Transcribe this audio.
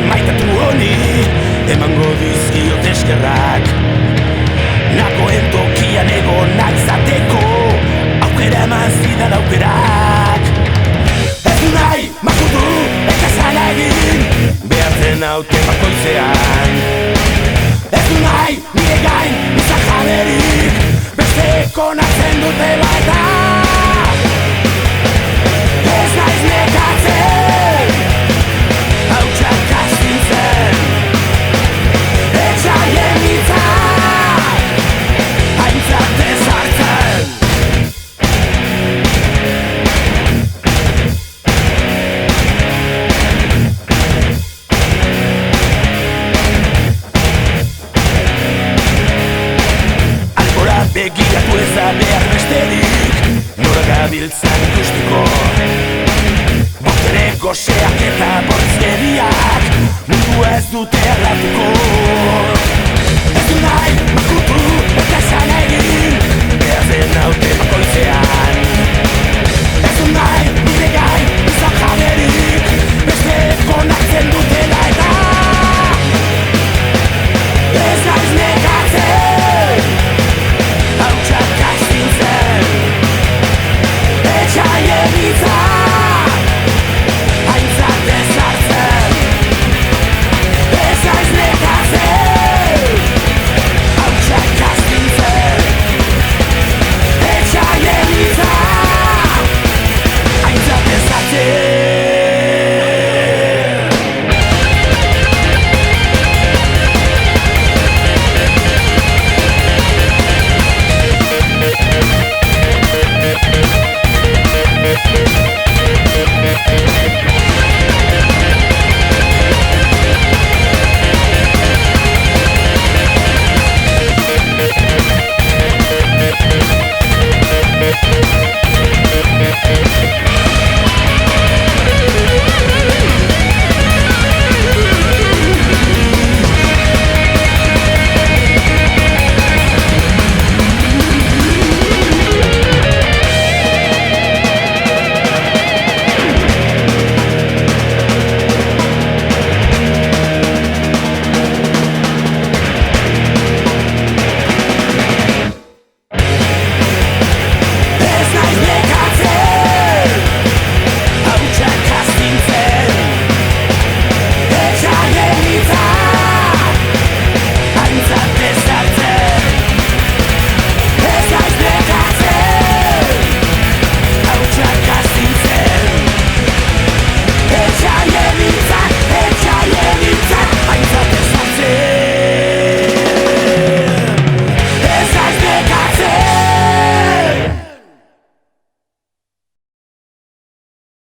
maitatu honi emango dizkiot eskerrak. Nagoen tokian egonak izateko aukera eman zidan aukerak. Ez du nahi makutu ekazala egin behartzen haute bakoitzean. Ez du nahi nire gain izan jaberik beste konatzen dutela eta ez naiz nekatzen hautsak astintzen etxaien hitzak aintzat ezartzen. Albora begiratu ez da behar besterik nora gabiltzan ikusteko. Botere goxeak eta bortzkeriak mundua ez dute aldatuko. Ez du nahi